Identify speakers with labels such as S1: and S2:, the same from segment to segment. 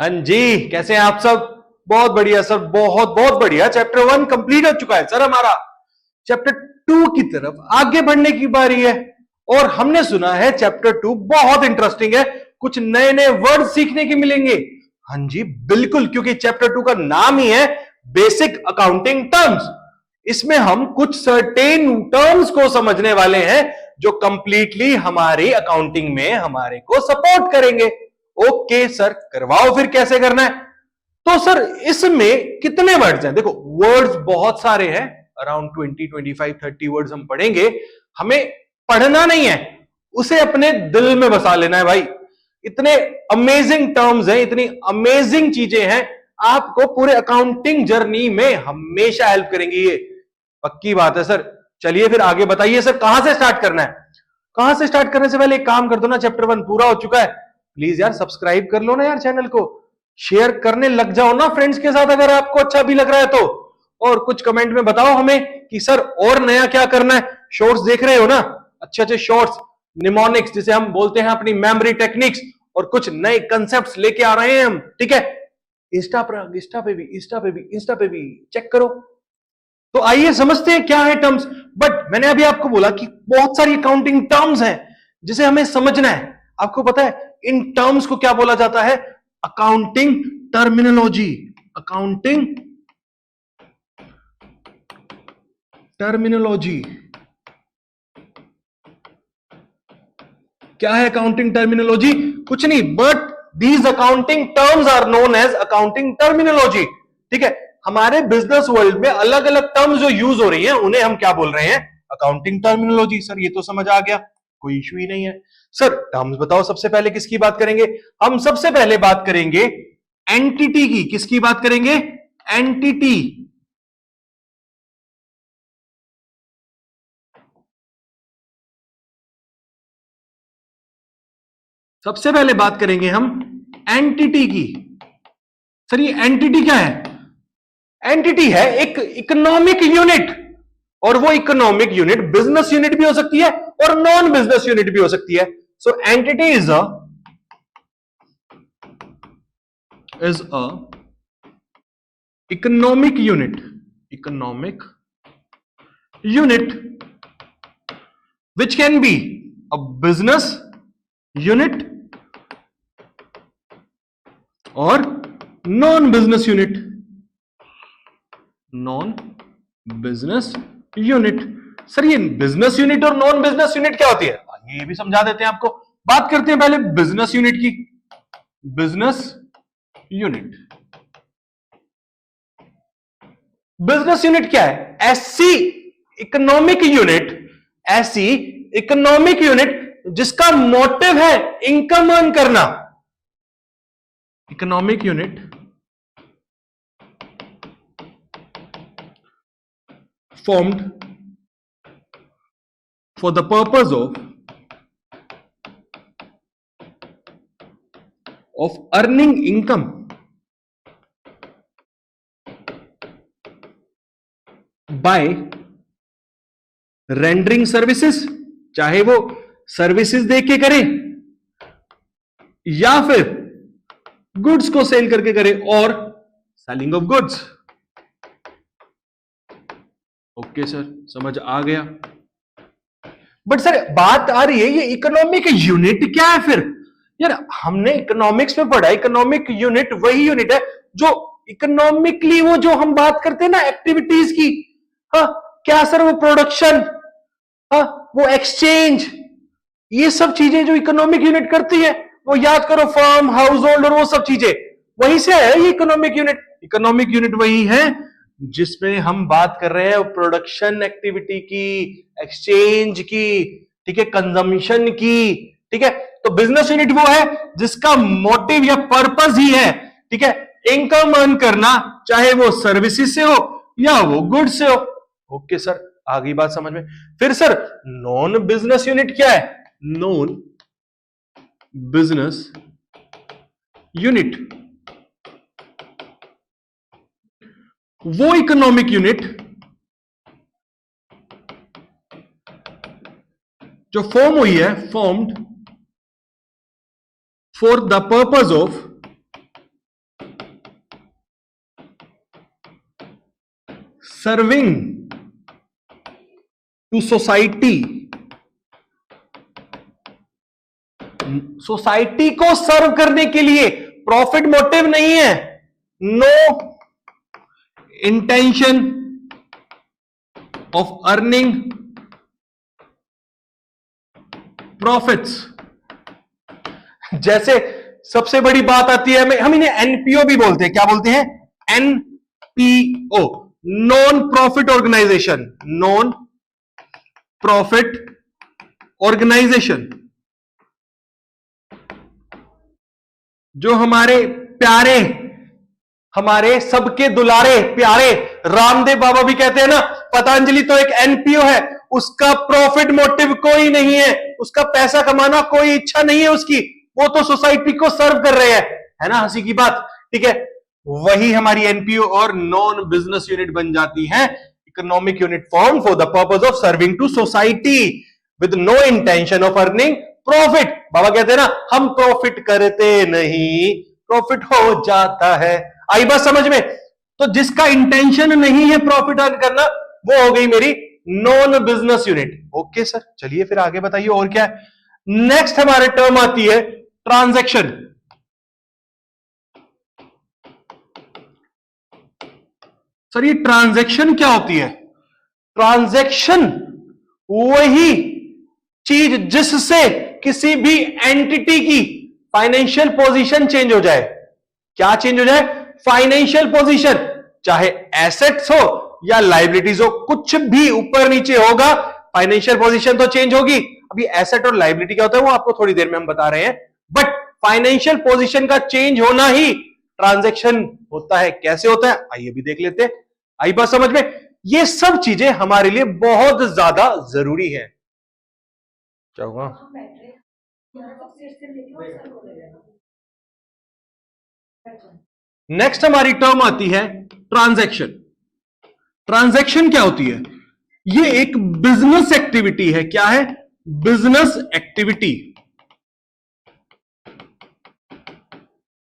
S1: हाँ जी, कैसे हैं आप सब? बहुत बढ़िया सर, बहुत बहुत बढ़िया। चैप्टर 1 कंप्लीट हो चुका है सर हमारा। चैप्टर 2 की तरफ आगे बढ़ने की बारी है। और हमने सुना है चैप्टर 2 बहुत इंटरेस्टिंग है, कुछ नए नए वर्ड सीखने के मिलेंगे। हाँ जी बिल्कुल, क्योंकि चैप्टर 2 का नाम ही है बेसिक अकाउंटिंग टर्म्स। इसमें हम कुछ सर्टेन टर्म्स को समझने वाले हैं जो कंप्लीटली हमारी अकाउंटिंग में हमारे को सपोर्ट करेंगे। ओके सर, करवाओ फिर कैसे करना है। तो सर इसमें कितने वर्ड्स हैं? देखो वर्ड्स बहुत सारे हैं, अराउंड 20, 25, 30 वर्ड्स हम पढ़ेंगे। हमें पढ़ना नहीं है, उसे अपने दिल में बसा लेना है भाई। इतने अमेजिंग टर्म्स हैं, इतनी अमेजिंग चीजें हैं, आपको पूरे अकाउंटिंग जर्नी में हमेशा हेल्प करेंगी ये, पक्की बात है सर। चलिए फिर आगे बताइए सर, कहां से स्टार्ट करना है? कहां से स्टार्ट करने से पहले एक काम कर दो ना, चैप्टर 1 पूरा हो चुका है, प्लीज यार सब्सक्राइब कर लो ना यार चैनल को, शेयर करने लग जाओ ना फ्रेंड्स के साथ अगर आपको अच्छा भी लग रहा है तो। और कुछ कमेंट में बताओ हमें कि सर और नया क्या करना है। शॉर्ट्स देख रहे हो ना, अच्छे अच्छे शॉर्ट्स, निमोनिक्स जिसे हम बोलते हैं, अपनी मेमोरी टेक्निक्स, और कुछ नए कंसेप्ट्स लेके आ रहे हैं हम, ठीक है। इंस्टा पर, इंस्टा पे भी चेक करो। तो आइए समझते हैं क्या है टर्म्स। बट मैंने अभी आपको बोला कि बहुत सारी अकाउंटिंग टर्म्स हैं जिसे हमें समझना है। आपको पता है इन टर्म्स को क्या बोला जाता है? Accounting terminology. अकाउंटिंग टर्मिनोलॉजी क्या है? अकाउंटिंग टर्मिनोलॉजी कुछ नहीं but these accounting terms are known as accounting terminology. ठीक है, हमारे बिजनेस वर्ल्ड में अलग अलग टर्म्स जो यूज हो रही हैं उन्हें हम क्या बोल रहे हैं? Accounting terminology. सर ये तो समझ आ गया, कोई इश्यू ही नहीं है। सर टर्म्स बताओ, सबसे पहले किसकी बात करेंगे? हम सबसे पहले बात करेंगे एंटिटी की। किसकी बात करेंगे? एंटिटी। सबसे पहले बात करेंगे हम एंटिटी की। सर ये एंटिटी क्या है? एंटिटी है एक इकोनॉमिक यूनिट, और वो इकोनॉमिक यूनिट बिजनेस यूनिट भी हो सकती है और नॉन बिजनेस यूनिट भी हो सकती है। So entity is a economic unit, economic unit which can be a business unit और non business unit. Non business unit. Sir ये बिजनेस यूनिट और नॉन बिजनेस यूनिट क्या होती है, ये भी समझा देते हैं आपको। बात करते हैं पहले बिजनेस यूनिट की। बिजनेस यूनिट, बिजनेस यूनिट क्या है? ऐसी इकोनॉमिक यूनिट, ऐसी इकोनॉमिक यूनिट जिसका मोटिव है इनकम अर्न करना। Economic unit formed for the purpose of earning income by rendering services, चाहे वो सर्विसेज दे के करे या फिर गुड्स को सेल करके करे, और selling of goods. Okay sir, समझ आ गया। बट सर बात आ रही है ये इकोनॉमिक यूनिट क्या है फिर? यार हमने इकोनॉमिक्स में पढ़ा, इकोनॉमिक यूनिट वही यूनिट है जो इकोनॉमिकली, वो जो हम बात करते हैं ना एक्टिविटीज की, हाँ क्या सर, वो प्रोडक्शन, हाँ वो एक्सचेंज, ये सब चीजें जो इकोनॉमिक यूनिट करती है, वो याद करो, फर्म, हाउस होल्ड और वो सब चीजें, वहीं से है ये इकोनॉमिक यूनिट। इकोनॉमिक यूनिट वही है जिसमें हम बात कर रहे हैं प्रोडक्शन एक्टिविटी की, एक्सचेंज की, ठीक है, कंजम्पशन की, ठीक है। तो बिजनेस यूनिट वो है जिसका मोटिव या पर्पस ही है, ठीक है, इनकम अर्न करना, चाहे वो सर्विसेज से हो या वो गुड्स से हो। ओके सर, आ गई बात समझ में। फिर सर नॉन बिजनेस यूनिट क्या है? नॉन बिजनेस यूनिट वो इकोनॉमिक यूनिट जो फॉर्म हुई है, formed for the purpose of serving to society, society को सर्व करने के लिए, प्रॉफिट मोटिव नहीं है, no intention of earning profits. जैसे सबसे बड़ी बात आती है, हम इन्हें एनपीओ भी बोलते हैं, क्या बोलते हैं? NPO, non profit organisation, non profit organisation. जो हमारे प्यारे, हमारे सबके दुलारे प्यारे रामदेव बाबा भी कहते हैं ना, पतंजलि तो एक एनपीओ है, उसका प्रॉफिट मोटिव कोई नहीं है, उसका पैसा कमाना कोई इच्छा नहीं है उसकी, वो तो सोसाइटी को सर्व कर रहे हैं, है ना, हंसी की बात, ठीक है। वही हमारी एनपीओ और नॉन बिजनेस यूनिट बन जाती है, economic unit form for the purpose of serving to society with no intention of earning profit. बाबा कहते हैं ना, हम प्रॉफिट करते नहीं, प्रॉफिट हो जाता है। आई बात समझ में? तो जिसका इंटेंशन नहीं है प्रॉफिट अर्न करना, वो हो गई मेरी non business unit. Okay sir, चलिए फिर आगे बताइए और क्या है। नेक्स्ट हमारे टर्म आती है ट्रांजैक्शन। सर ये ट्रांजैक्शन क्या होती है? ट्रांजैक्शन वही चीज जिससे किसी भी एंटिटी की फाइनेंशियल पोजीशन चेंज हो जाए। क्या चेंज हो जाए? फाइनेंशियल पोजीशन, चाहे एसेट्स हो या लाइबिलिटीज हो, कुछ भी ऊपर नीचे होगा, फाइनेंशियल पोजीशन तो चेंज होगी। अभी एसेट और लाइबिलिटी क्या होता है वो आपको थोड़ी देर में हम बता रहे हैं, बट फाइनेंशियल पोजीशन का चेंज होना ही ट्रांजैक्शन होता है। कैसे होता है आइए भी देख लेते हैं। आई बात समझ में? ये सब चीजें हमारे लिए बहुत ज्यादा जरूरी है। क्या होगा? नेक्स्ट हमारी टर्म आती है ट्रांजैक्शन। ट्रांजैक्शन क्या होती है? ये एक बिजनेस एक्टिविटी है। क्या है? बिजनेस एक्टिविटी,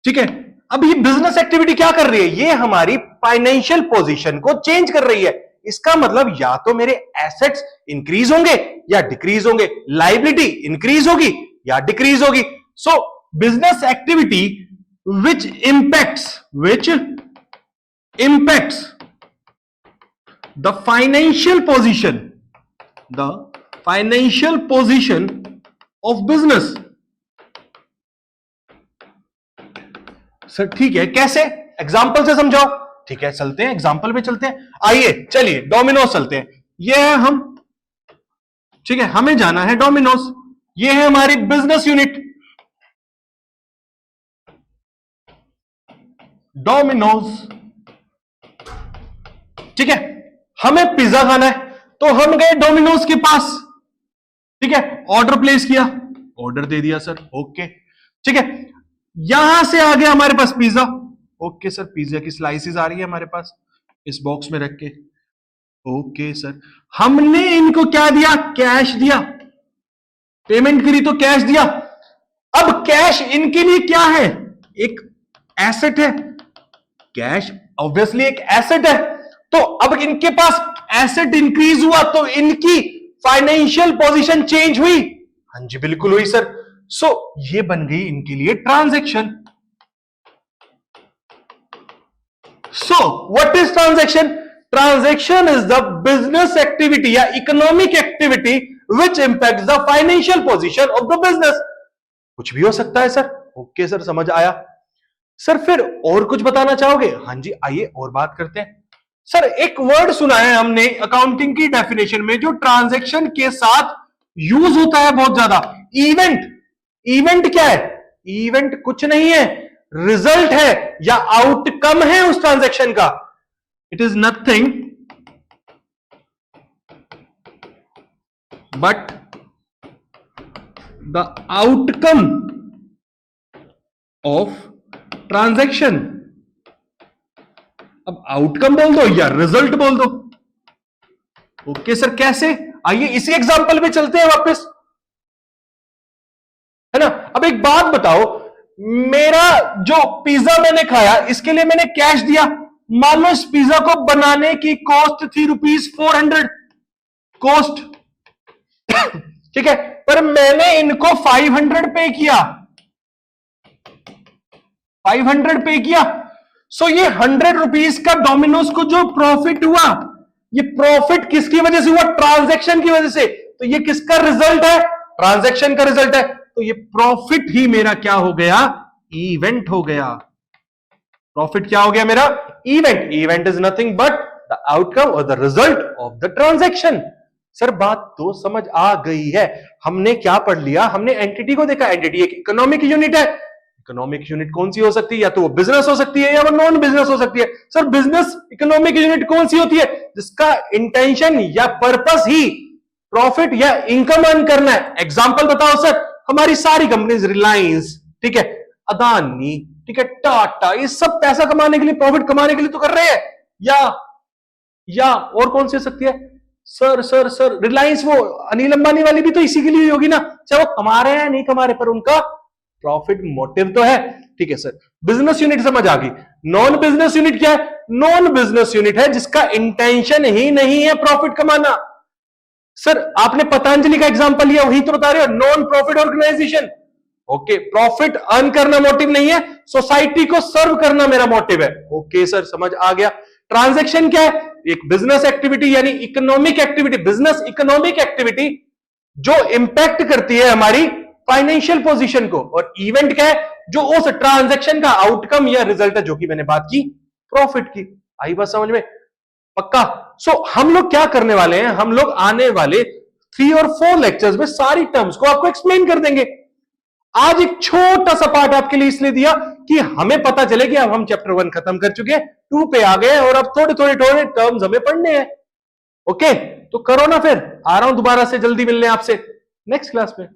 S1: ठीक है। अब ये बिजनेस एक्टिविटी क्या कर रही है? ये हमारी फाइनेंशियल पोजीशन को चेंज कर रही है। इसका मतलब या तो मेरे एसेट्स इंक्रीज होंगे या डिक्रीज होंगे, लाइबिलिटी इंक्रीज होगी या डिक्रीज होगी। सो business activity which impacts the financial position of business। Sir ठीक है, कैसे? एग्जाम्पल से समझाओ। ठीक है, चलते हैं एग्जाम्पल पे चलते हैं। आइए चलिए डोमिनोज चलते हैं। ये है हम, ठीक है, हमें जाना है डोमिनोज। ये है हमारी बिजनेस यूनिट डोमिनोज, ठीक है। हमें पिज्जा खाना है तो हम गए डोमिनोज के पास, ठीक है, ऑर्डर प्लेस किया, ऑर्डर दे दिया सर, ओके, ठीक है। यहां से आ गया हमारे पास पिज्जा, ओके सर, पिज्जा की स्लाइसेस आ रही है हमारे पास इस बॉक्स में रख के, ओके सर। हमने इनको क्या दिया? कैश दिया, पेमेंट करी तो कैश दिया। अब कैश इनके लिए क्या है? एक एसेट है। कैश ऑब्वियसली एक एसेट है, तो अब इनके पास एसेट इंक्रीज हुआ तो इनकी फाइनेंशियल पोजीशन चेंज हुई। हाँ जी बिल्कुल हुई सर। सो ये बन गई इनके लिए transaction. So what is transaction? Transaction is the business activity या economic activity which impacts the financial position of the business. कुछ भी हो सकता है सर। ओके सर, समझ आया। सर फिर और कुछ बताना चाहोगे? हाँ जी, आइए और बात करते हैं। सर एक वर्ड सुना है हमने अकाउंटिंग की डेफिनेशन में जो ट्रांजैक्शन के साथ यूज होता है बहुत ज्यादा, इवेंट। इवेंट क्या है? इवेंट कुछ नहीं है, रिजल्ट है या आउटकम है उस ट्रांजैक्शन का। It is nothing but the outcome of transaction. अब आउटकम बोल दो या रिजल्ट बोल दो। ओके सर, कैसे? आइए इसी एग्जांपल पे चलते हैं वापस, है ना। अब एक बात बताओ, मेरा जो पिज्जा मैंने खाया इसके लिए मैंने कैश दिया, मान लो इस पिज्जा को बनाने की कॉस्ट थी ₹400 कॉस्ट, ठीक है, पर मैंने इनको 500 पे किया, 500 पे किया। सो ये 100 रुपीज का डोमिनोज को जो प्रॉफिट हुआ, ये प्रॉफिट किसकी वजह से हुआ? ट्रांजैक्शन की वजह से। तो ये किसका रिजल्ट है? ट्रांजैक्शन का रिजल्ट है। तो ये प्रॉफिट ही मेरा क्या हो गया? इवेंट हो गया। प्रॉफिट क्या हो गया मेरा? Event. Event is nothing but the outcome और the result of the transaction. Sir बात तो समझ आ गई है। हमने क्या पढ़ लिया? हमने एंटिटी को देखा। एंटिटी एक इकोनॉमिक यूनिट है। इकोनॉमिक यूनिट कौन सी हो सकती है? या तो वो बिजनेस हो सकती है या वो नॉन बिजनेस हो सकती है। सर बिजनेस इकोनॉमिक यूनिट कौन सी होती है? जिसका इंटेंशन या पर्पस ही प्रॉफिट या इनकम अर्न करना है। एग्जांपल बताओ सर। हमारी सारी कंपनीज, रिलायंस, ठीक है, अदानी, ठीक है, टाटा, ये सब पैसा कमाने के लिए, प्रॉफिट कमाने के लिए तो कर रहे हैं। या और कौन सी हो सकती है? सर रिलायंस, वो अनिल अंबानी वाली भी तो इसी के लिए होगी ना। चाहे वो कमा रहे हैं नहीं कमा रहे, पर उनका प्रॉफिट मोटिव तो है। ठीक है सर, बिजनेस यूनिट समझ आ गई। नॉन बिजनेस यूनिट क्या है? नॉन बिजनेस यूनिट है जिसका इंटेंशन ही नहीं है प्रॉफिट कमाना। सर आपने पतंजलि का एग्जांपल लिया, वही तो बता रहे हो, non profit organisation. Okay, profit earn करना मोटिव नहीं है, सोसाइटी को सर्व करना मेरा मोटिव है। ओके सर, समझ आ गया। ट्रांजैक्शन क्या है? एक बिजनेस एक्टिविटी यानी economic activity, business economic activity जो इंपैक्ट करती है हमारी फाइनेंशियल पोजीशन को। और इवेंट क्या है? जो उस ट्रांजैक्शन का आउटकम या रिजल्ट है, जो कि मैंने बात की प्रॉफिट की। आई बात समझ में? पक्का? सो हम लोग क्या करने वाले हैं? हम लोग आने वाले 3 और 4 लेक्चर्स में सारी टर्म्स को आपको एक्सप्लेन कर देंगे। आज एक छोटा सा पार्ट आपके लिए इसलिए दिया कि हमें पता चले कि अब हम चैप्टर 1 खत्म कर चुके हैं, 2 पे आ गए और अब थोड़े थोड़े टर्म्स हमें पढ़ने हैं। ओके, तो करो ना, फिर आ रहा हूं दोबारा से जल्दी मिलने आपसे नेक्स्ट क्लास में।